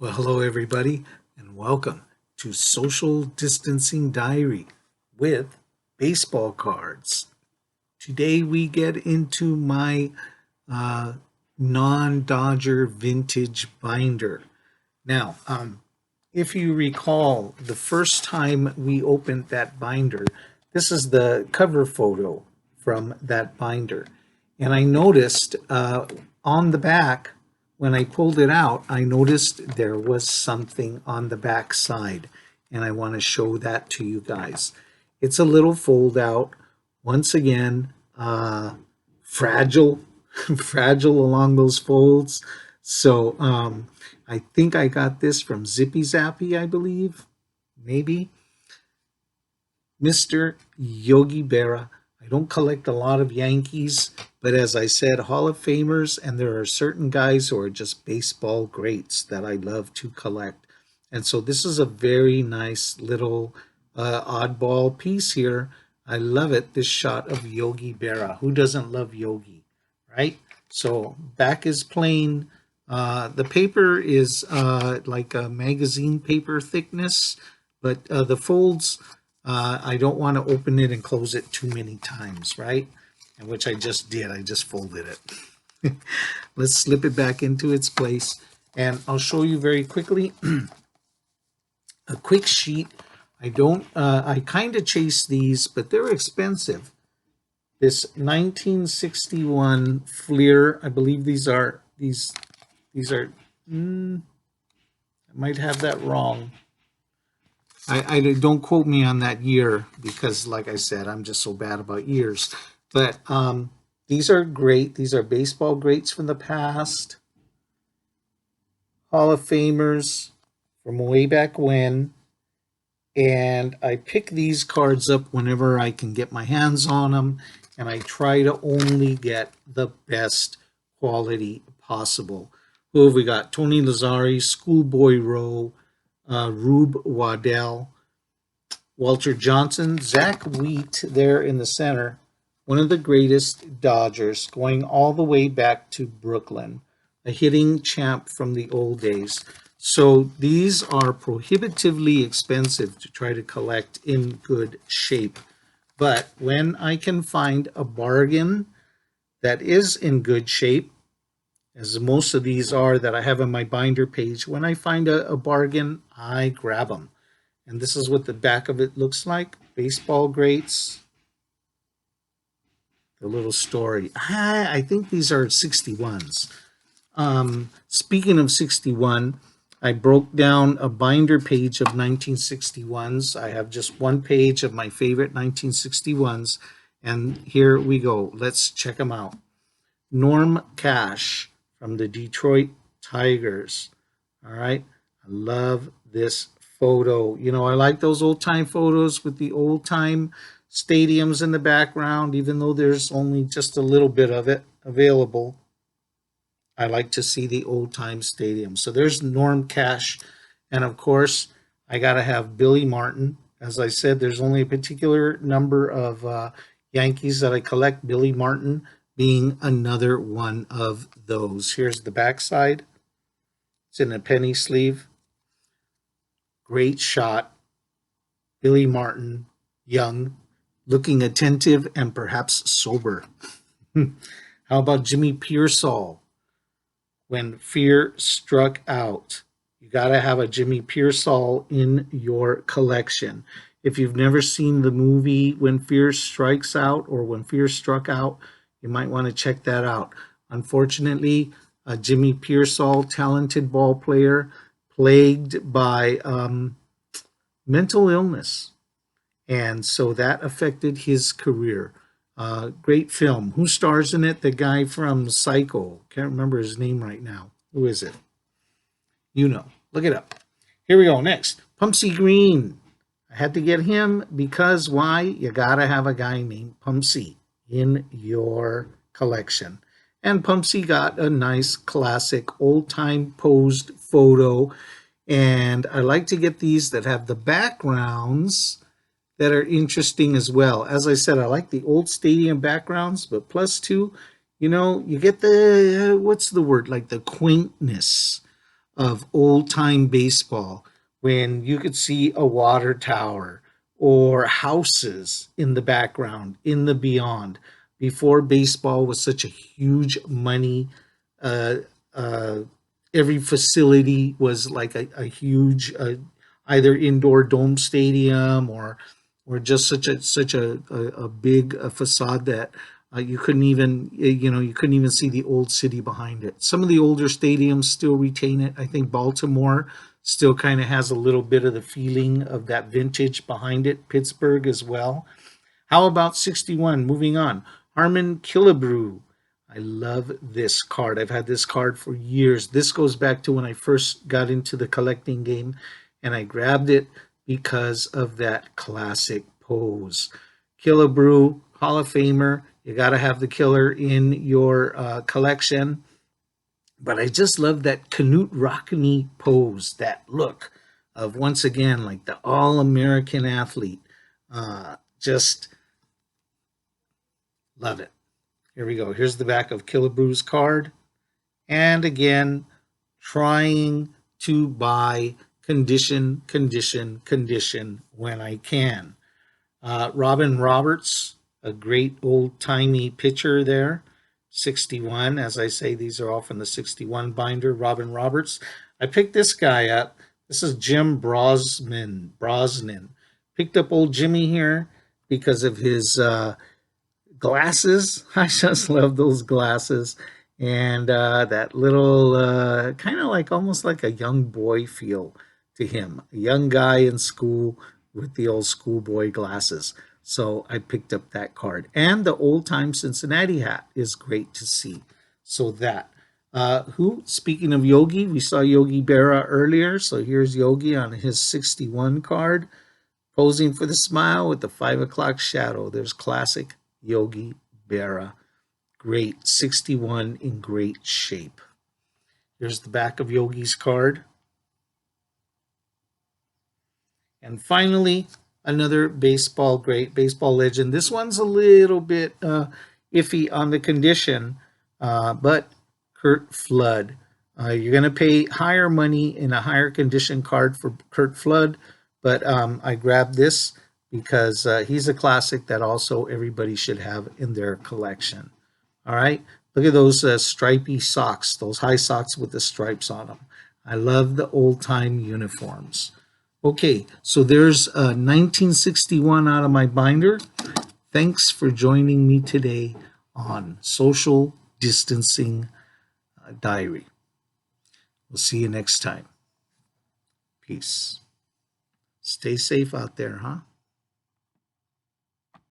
Well, hello everybody, and welcome to Social Distancing Diary with baseball cards. Today we get into my uh, non-Dodger vintage binder. Now, if you recall, the first time we opened that binder, this is the cover photo from that binder. And I noticed on the back, when I pulled it out, I noticed there was something on the back side. And I want to show that to you guys. It's a little fold out. Once again, fragile, fragile along those folds. So I think I got this from Zippy Zappy, I believe, maybe. Mr. Yogi Berra. I don't collect a lot of Yankees, but as I said, Hall of Famers, and there are certain guys who are just baseball greats that I love to collect. And so this is a very nice little oddball piece here. I love it, this shot of Yogi Berra. Who doesn't love Yogi, right? So back is plain. The paper is like a magazine paper thickness, but the folds, I don't want to open it and close it too many times, right? And which I just did. I just folded it. Let's slip it back into its place. And I'll show you very quickly a quick sheet. I kind of chase these, but they're expensive. This 1961 Fleer, I believe these are, I might have that wrong. I don't quote me on that year because, like I said, I'm just so bad about years. But these are great. These are baseball greats from the past, Hall of Famers from way back when. And I pick these cards up whenever I can get my hands on them, and I try to only get the best quality possible. Who have we got? Tony Lazzari, Schoolboy Rowe, Rube Waddell, Walter Johnson, Zach Wheat there in the center, one of the greatest Dodgers, going all the way back to Brooklyn, a hitting champ from the old days. So these are prohibitively expensive to try to collect in good shape. But when I can find a bargain that is in good shape, as most of these are that I have on my binder page, when I find a bargain, I grab them. And this is what the back of it looks like. Baseball greats. The little story. I think these are 61s. Speaking of 61, I broke down a binder page of 1961s. I have just one page of my favorite 1961s. And here we go. Let's check them out. Norm Cash from the Detroit Tigers. All right. I love this photo. You know, I like those old time photos with the old time stadiums in the background, even though there's only just a little bit of it available. I like to see the old time stadium. So there's Norm Cash. And of course, I got to have Billy Martin. As I said, there's only a particular number of Yankees that I collect, Billy Martin being another one of those. Here's the backside. It's in a penny sleeve. Great shot. Billy Martin, young, looking attentive and perhaps sober. How about Jimmy Pearsall? When fear struck out. You got to have a Jimmy Pearsall in your collection. If you've never seen the movie When Fear Strikes Out or When Fear Struck Out, you might want to check that out. Unfortunately, Jimmy Pearsall, talented ball player, plagued by mental illness. And so that affected his career. Great film. Who stars in it? The guy from Psycho. Can't remember his name right now. Who is it? You know. Look it up. Here we go. Next. Pumpsy Green. I had to get him because why? You got to have a guy named Pumpsy in your collection. And Pumpsy got a nice classic old-time posed photo. And I like to get these that have the backgrounds that are interesting as well. As I said, I like the old stadium backgrounds, but plus two, you know, you get the, what's the word? Like the quaintness of old time baseball when you could see a water tower or houses in the background, in the beyond, before baseball was such a huge money. Uh, uh, every facility was like a huge, either indoor dome stadium or just such a big facade that you couldn't even you couldn't even see the old city behind it. Some of the older stadiums still retain it. I think Baltimore still kind of has a little bit of the feeling of that vintage behind it. Pittsburgh as well. How about 61? Moving on. Harmon Killebrew. I love this card. I've had this card for years. This goes back to when I first got into the collecting game, and I grabbed it because of that classic pose. Killebrew, Hall of Famer. You got to have the killer in your collection. But I just love that Knute Rockne pose, that look of once again like the all American athlete. Just love it. Here we go. Here's the back of Killebrew's card. And again, trying to buy condition when I can. Robin Roberts, a great old timey pitcher there. 61. As I say, these are all from the 61 binder. Robin Roberts. I picked this guy up. This is Jim Brosnan. Picked up old Jimmy here because of his glasses. I just love those glasses. And that little kind of like almost like a young boy feel to him. A young guy in school with the old schoolboy glasses. So I picked up that card. And the old time Cincinnati hat is great to see. So that. Speaking of Yogi, we saw Yogi Berra earlier. So here's Yogi on his 61 card, posing for the smile with the 5 o'clock shadow. There's classic Yogi Berra. Great. 61 in great shape. Here's the back of Yogi's card. And finally, another great baseball legend. This one's a little bit iffy on the condition, but Curt Flood. You're going to pay higher money in a higher condition card for Curt Flood, but I grabbed this because he's a classic that also everybody should have in their collection. All right, look at those stripy socks, those high socks with the stripes on them. I love the old time uniforms. Okay, so there's 1961 out of my binder. Thanks for joining me today on Social Distancing Diary. We'll see you next time. Peace. Stay safe out there, huh?